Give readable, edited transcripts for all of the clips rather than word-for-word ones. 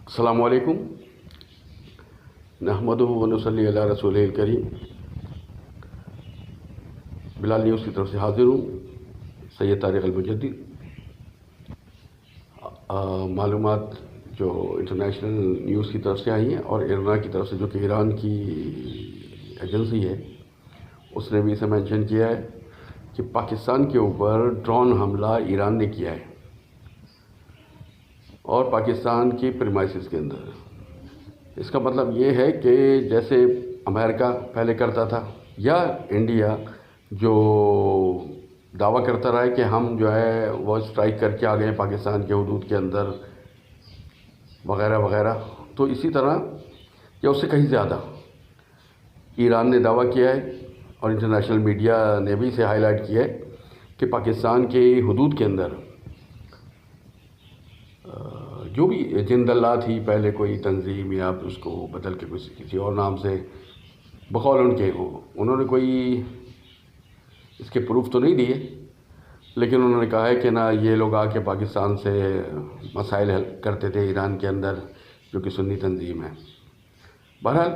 السلام علیکم نحمدہ و نصلی علی رسولہ الکریم۔ بلال نیوز کی طرف سے حاضر ہوں، سید طارق المجدد۔ معلومات جو انٹرنیشنل نیوز کی طرف سے آئی ہیں اور ایرنا کی طرف سے، جو کہ ایران کی ایجنسی ہے، اس نے بھی اسے مینشن کیا ہے کہ پاکستان کے اوپر ڈرون حملہ ایران نے کیا ہے، اور پاکستان کی پریمائسز کے اندر۔ اس کا مطلب یہ ہے کہ جیسے امریکہ پہلے کرتا تھا، یا انڈیا جو دعویٰ کرتا رہا ہے کہ ہم جو ہے وہ اسٹرائک کر کے آ گئے پاکستان کے حدود کے اندر وغیرہ وغیرہ، تو اسی طرح یا اس سے کہیں زیادہ ایران نے دعویٰ کیا ہے، اور انٹرنیشنل میڈیا نے بھی اسے ہائی لائٹ کیا ہے کہ پاکستان کے حدود کے اندر جو بھی جند اللہ تھی، پہلے کوئی تنظیم یا اس کو بدل کے کسی اور نام سے، بقول ان کے انہوں نے کوئی اس کے پروف تو نہیں دیے، لیکن انہوں نے کہا ہے کہ نہ یہ لوگ آ کے پاکستان سے مسائل حل کرتے تھے ایران کے اندر، جو کہ سنی تنظیم ہے۔ بہرحال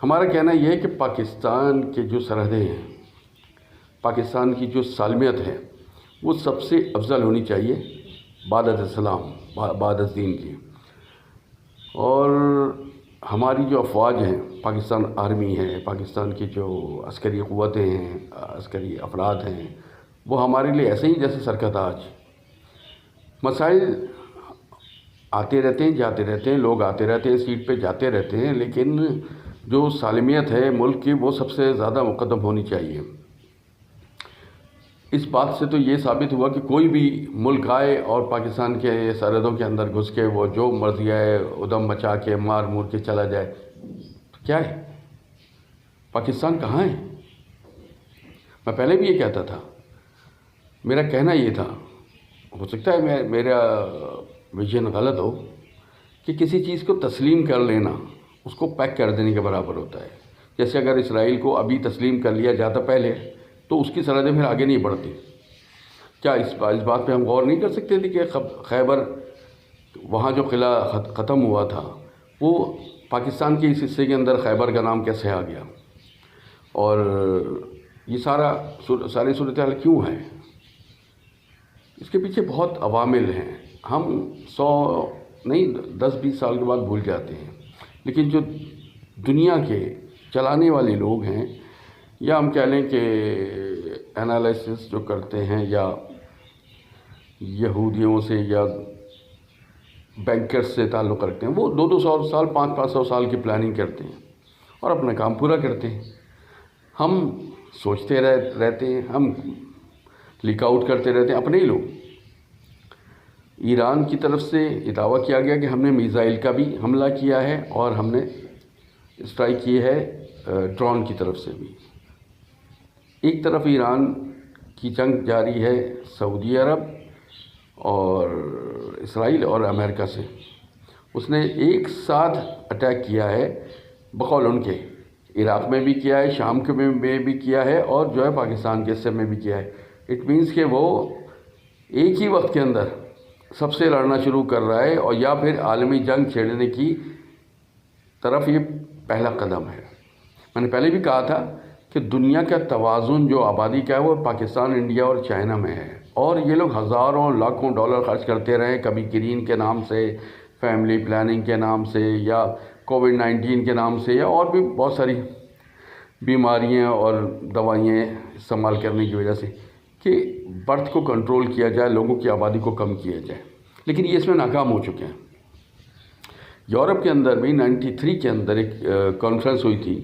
ہمارا کہنا یہ ہے کہ پاکستان کے جو سرحدیں ہیں، پاکستان کی جو سالمیت ہے، وہ سب سے افضل ہونی چاہیے بعد از اسلام، بعد از دین کی۔ اور ہماری جو افواج ہیں، پاکستان آرمی ہے، پاکستان کی جو عسکری قوتیں ہیں، عسکری افراد ہیں، وہ ہمارے لیے ایسے ہی جیسے سر کا تاج۔ مسائل آتے رہتے ہیں، جاتے رہتے ہیں، لوگ آتے رہتے ہیں، سیٹ پہ جاتے رہتے ہیں، لیکن جو سالمیت ہے ملک کی، وہ سب سے زیادہ مقدم ہونی چاہیے۔ اس بات سے تو یہ ثابت ہوا کہ کوئی بھی ملک آئے اور پاکستان کے سرحدوں کے اندر گھس کے وہ جو مرضی آئے ادھم مچا کے مار مور کے چلا جائے، تو کیا ہے؟ پاکستان کہاں ہے؟ میں پہلے بھی یہ کہتا تھا، میرا کہنا یہ تھا، ہو سکتا ہے میرا ویژن غلط ہو، کہ کسی چیز کو تسلیم کر لینا اس کو پیک کر دینے کے برابر ہوتا ہے۔ جیسے اگر اسرائیل کو ابھی تسلیم کر لیا جاتا پہلے، تو اس کی سرحدیں پھر آگے نہیں بڑھتی۔ کیا اس بات پہ ہم غور نہیں کر سکتے تھے کہ خیبر، وہاں جو قلعہ ختم ہوا تھا، وہ پاکستان کے اس حصے کے اندر خیبر کا نام کیسے آ گیا؟ اور یہ ساری صورتحال کیوں ہے؟ اس کے پیچھے بہت عوامل ہیں، ہم 100 نہیں 10-20 سال کے بعد بھول جاتے ہیں، لیکن جو دنیا کے چلانے والے لوگ ہیں، یا ہم کہہ لیں کہ انالائسس جو کرتے ہیں، یا یہودیوں سے یا بینکرز سے تعلق رکھتے ہیں، وہ 200 سال 500 سال کی پلاننگ کرتے ہیں اور اپنا کام پورا کرتے ہیں۔ ہم سوچتے رہتے ہیں، ہم لیک آؤٹ کرتے رہتے ہیں اپنے ہی لوگ۔ ایران کی طرف سے یہ دعویٰ کیا گیا کہ ہم نے میزائل کا بھی حملہ کیا ہے، اور ہم نے اسٹرائک کی ہے ڈرون کی طرف سے بھی۔ ایک طرف ایران کی جنگ جاری ہے سعودی عرب اور اسرائیل اور امریکہ سے، اس نے ایک ساتھ اٹیک کیا ہے، بقول ان کے عراق میں بھی کیا ہے، شام کے میں بھی کیا ہے، اور جو ہے پاکستان کے حصے میں بھی کیا ہے۔ اٹ مینس کہ وہ ایک ہی وقت کے اندر سب سے لڑنا شروع کر رہا ہے، اور یا پھر عالمی جنگ چھیڑنے کی طرف یہ پہلا قدم ہے۔ میں نے پہلے بھی کہا تھا کہ دنیا کا توازن جو آبادی کا ہے، وہ پاکستان، انڈیا اور چائنا میں ہے، اور یہ لوگ ہزاروں لاکھوں ڈالر خرچ کرتے رہے، کبھی گرین کے نام سے، فیملی پلاننگ کے نام سے، یا کووڈ-19 کے نام سے، یا اور بھی بہت ساری بیماریاں اور دوائیں استعمال کرنے کی وجہ سے، کہ برتھ کو کنٹرول کیا جائے، لوگوں کی آبادی کو کم کیا جائے، لیکن یہ اس میں ناکام ہو چکے ہیں۔ یورپ کے اندر بھی 93 کے اندر ایک کانفرنس ہوئی تھی،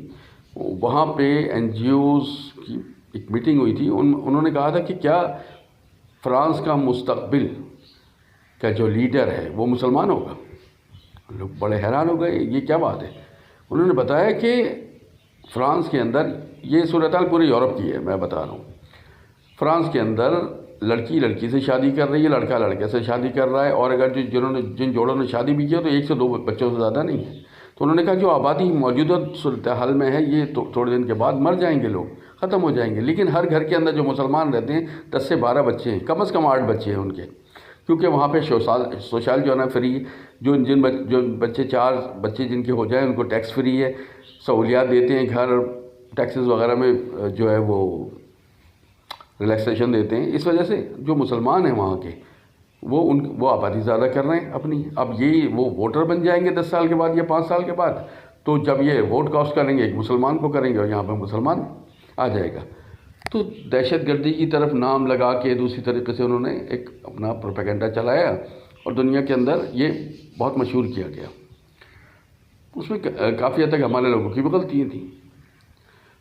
وہاں پہ NGOs کی ایک میٹنگ ہوئی تھی، انہوں نے کہا تھا کہ کیا فرانس کا مستقبل کا جو لیڈر ہے وہ مسلمان ہوگا؟ لوگ بڑے حیران ہو گئے، یہ کیا بات ہے؟ انہوں نے بتایا کہ فرانس کے اندر، یہ صورتحال پورے یورپ کی ہے میں بتا رہا ہوں، فرانس کے اندر لڑکی سے شادی کر رہی ہے، لڑکا لڑکے سے شادی کر رہا ہے، اور اگر جن جوڑوں نے شادی بھی کیا تو 1 سے 2 بچوں سے زیادہ نہیں ہے۔ تو انہوں نے کہا جو آبادی موجودہ صورتحال میں ہے، یہ تھوڑے دن کے بعد مر جائیں گے، لوگ ختم ہو جائیں گے، لیکن ہر گھر کے اندر جو مسلمان رہتے ہیں 10 سے 12 بچے ہیں، کم از کم 8 بچے ہیں ان کے، کیونکہ وہاں پہ سوشل جو ہے نا فری، جو بچے 4 بچے جن کے ہو جائیں ان کو ٹیکس فری ہے، سہولیات دیتے ہیں، گھر ٹیکسز وغیرہ میں جو ہے وہ ریلیکسیشن دیتے ہیں. اس وجہ سے جو مسلمان ہیں وہاں کے وہ آبادی زیادہ کر رہے ہیں اپنی. اب یہ وہ ووٹر بن جائیں گے 10 سال کے بعد یا 5 سال کے بعد، تو جب یہ ووٹ کاسٹ کریں گے ایک مسلمان کو کریں گے اور یہاں پہ مسلمان آ جائے گا. تو دہشت گردی کی طرف نام لگا کے دوسری طریقے سے انہوں نے ایک اپنا پروپیگنڈا چلایا اور دنیا کے اندر یہ بہت مشہور کیا گیا. اس میں کافی حد تک ہمارے لوگوں کی بھی غلطیاں تھیں.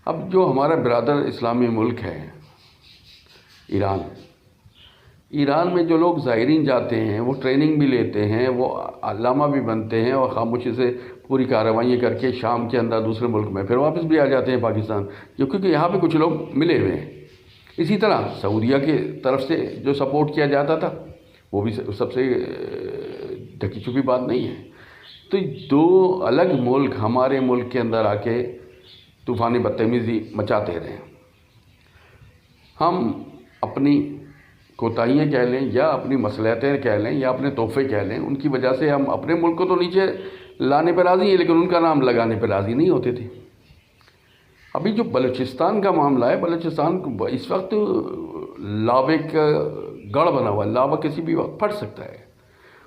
اب جو ہمارا برادر اسلامی ملک ہے ایران میں جو لوگ زائرین جاتے ہیں وہ ٹریننگ بھی لیتے ہیں، وہ علامہ بھی بنتے ہیں اور خاموشی سے پوری کارروائیاں کر کے شام کے اندر دوسرے ملک میں پھر واپس بھی آ جاتے ہیں پاکستان، کیونکہ یہاں پہ کچھ لوگ ملے ہوئے ہیں. اسی طرح سعودیہ کی طرف سے جو سپورٹ کیا جاتا تھا وہ بھی سب سے ڈھکی چھپی بات نہیں ہے. تو 2 الگ ملک ہمارے ملک کے اندر آ کے طوفانی بدتمیزی مچاتے رہے. ہم اپنی کوتاہیاں کہہ لیں یا اپنی مصلحتیں کہہ لیں یا اپنے تحفے کہہ لیں، ان کی وجہ سے ہم اپنے ملک کو تو نیچے لانے پہ راضی ہیں لیکن ان کا نام لگانے پہ راضی نہیں ہوتے تھے. ابھی جو بلوچستان کا معاملہ ہے، بلوچستان اس وقت لاوے کا گڑھ بنا ہوا ہے، لاوا کسی بھی وقت پھٹ سکتا ہے.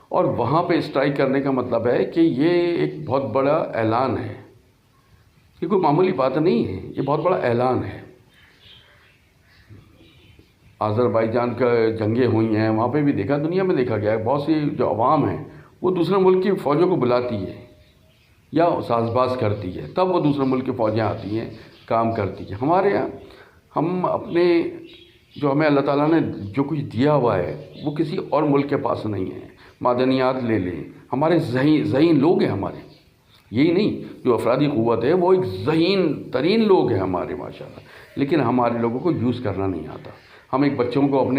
اور وہاں پہ اسٹرائک کرنے کا مطلب ہے کہ یہ ایک بہت بڑا اعلان ہے، یہ کوئی معمولی بات نہیں ہے، یہ بہت بڑا اعلان ہے. آذربائیجان کا جنگیں ہوئی ہیں، وہاں پہ بھی دیکھا، دنیا میں دیکھا گیا ہے، بہت سی جو عوام ہیں وہ دوسرے ملک کی فوجوں کو بلاتی ہے یا ساز باز کرتی ہے، تب وہ دوسرے ملک کی فوجیں آتی ہیں، کام کرتی ہیں. ہمارے یہاں ہم اپنے جو ہمیں اللہ تعالیٰ نے جو کچھ دیا ہوا ہے وہ کسی اور ملک کے پاس نہیں ہے. معدنیات لے لیں، ہمارے ذہین لوگ ہیں ہمارے، یہی نہیں جو افرادی قوت ہے وہ ایک ذہین ترین لوگ ہیں ہمارے ماشاءاللہ، لیکن ہمارے لوگوں کو یوز کرنا نہیں آتا. ہم ایک بچوں کو اپنے